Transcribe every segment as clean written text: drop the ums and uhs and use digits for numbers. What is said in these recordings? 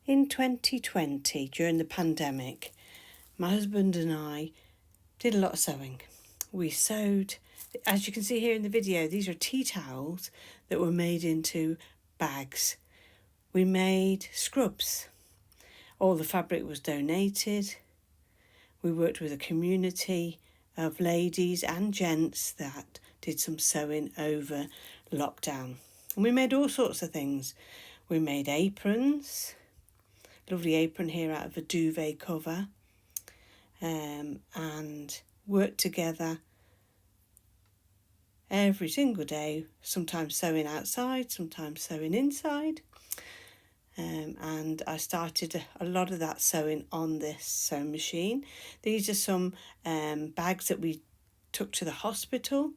In 2020, during the pandemic, my husband and I did a lot of sewing. We sewed, as you can see here in the video, these are tea towels that were made into bags. We made scrubs. All the fabric was donated. We worked with a community of ladies and gents that did some sewing over lockdown. And we made all sorts of things. We made aprons, lovely apron here out of a duvet cover, and worked together every single day, sometimes sewing outside, sometimes sewing inside. And I started a lot of that sewing on this sewing machine. These are some bags that we took to the hospital.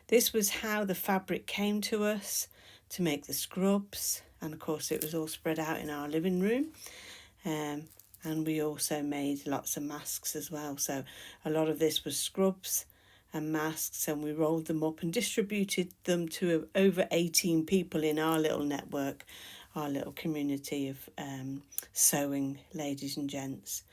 This was how the fabric came to us to make the scrubs, and of course it was all spread out in our living room. And we also made lots of masks as well. So a lot of this was scrubs and masks, and we rolled them up and distributed them to over 18 people in our little network, our little community of sewing ladies and gents.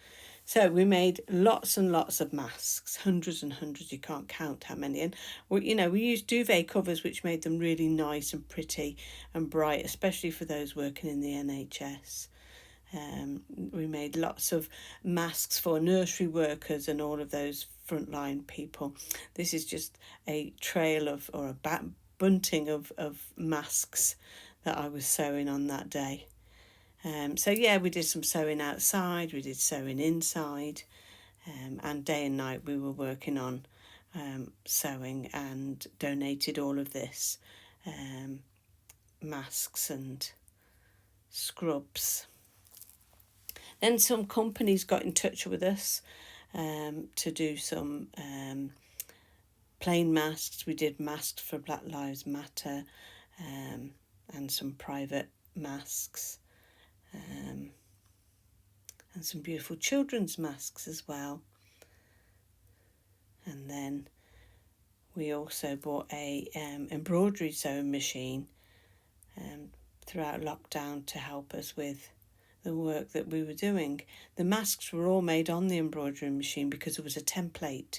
So we made lots and lots of masks, hundreds and hundreds, you can't count how many. And we used duvet covers, which made them really nice and pretty and bright, especially for those working in the NHS. We made lots of masks for nursery workers and all of those frontline people. This is just a trail or a bunting of masks that I was sewing on that day. We did some sewing outside, we did sewing inside, and day and night we were working on sewing, and donated all of this, masks and scrubs. Then some companies got in touch with us to do some plain masks. We did masks for Black Lives Matter, and some private masks, and some beautiful children's masks as well. And then we also bought a embroidery sewing machine throughout lockdown to help us with the work that we were doing. The masks were all made on the embroidery machine because it was a template,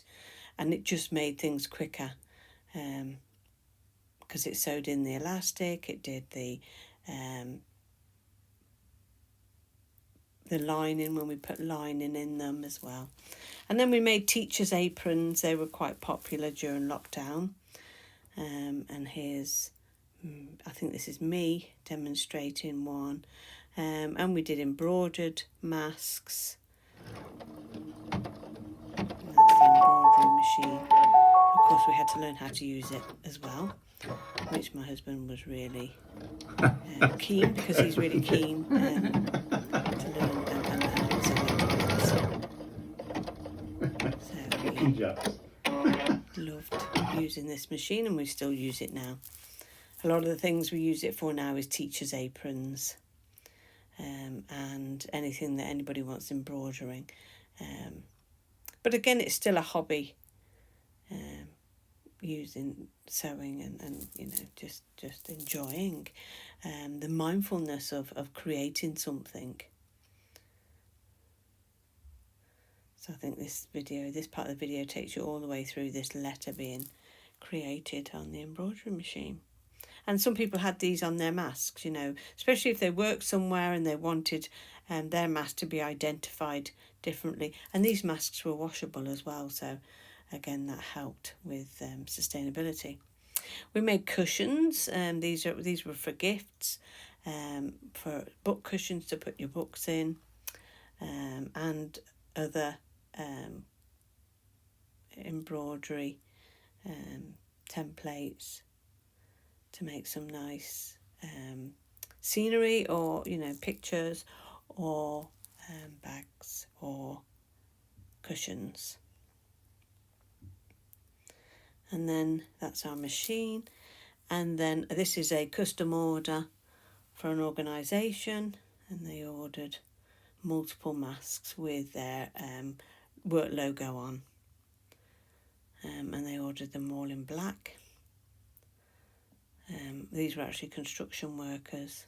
and it just made things quicker, because it sewed in the elastic, it did the lining when we put lining in them as well. And then we made teachers' aprons. They were quite popular during lockdown. And here's, I think this is me demonstrating one. And we did embroidered masks. And that's the embroidery machine. Of course, we had to learn how to use it as well, which my husband was really keen, because he's really keen to learn So we loved using this machine, and we still use it now. A lot of the things we use it for now is teachers' aprons, and anything that anybody wants embroidering. But again, it's still a hobby, using sewing and just enjoying the mindfulness of creating something. So I think this part of the video takes you all the way through this letter being created on the embroidery machine. And some people had these on their masks, especially if they worked somewhere and they wanted their mask to be identified differently. And these masks were washable as well, so again that helped with sustainability. We made cushions, and these were for gifts, for book cushions to put your books in, and other embroidery templates to make some nice scenery, or pictures, or bags or cushions. And then that's our machine. And then this is a custom order for an organisation, and they ordered multiple masks with their work logo on, and they ordered them all in black. These were actually construction workers.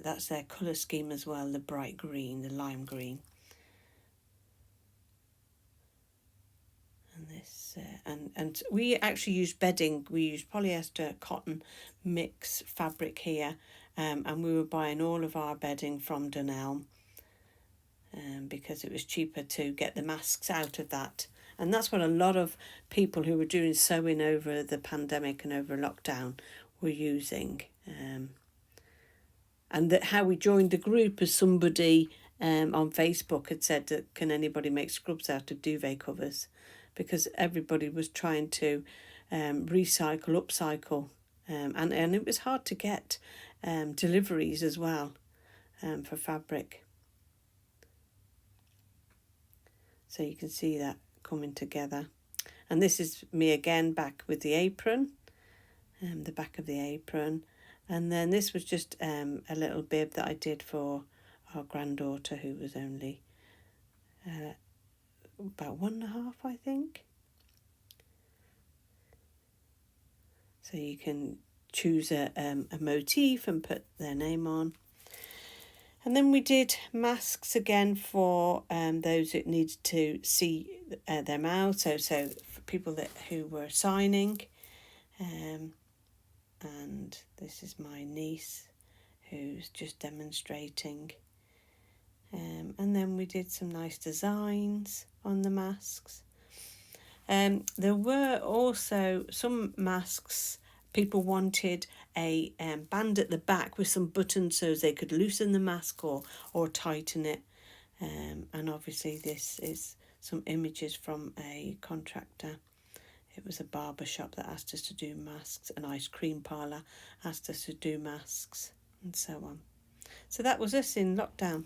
that's their colour scheme as well, the bright green, the lime green. And this and we actually used bedding. We used polyester cotton mix fabric here, and we were buying all of our bedding from Dunelm, because it was cheaper to get the masks out of that. And that's what a lot of people who were doing sewing over the pandemic and over lockdown were using. And that how we joined the group as somebody on Facebook had said that can anybody make scrubs out of duvet covers, because everybody was trying to recycle, upcycle, and it was hard to get deliveries as well for fabric. So you can see that coming together. And this is me again back with the apron, the back of the apron. And then this was just a little bib that I did for our granddaughter, who was only about 1.5, I think. So you can choose a motif and put their name on. And then we did masks again for those that needed to see their mouth. So for people who were signing. And this is my niece who's just demonstrating. And then we did some nice designs on the masks. There were also some masks. People wanted a band at the back with some buttons so they could loosen the mask or tighten it. And obviously this is some images from a contractor. It was a barber shop that asked us to do masks. An ice cream parlour asked us to do masks, and so on. So that was us in lockdown.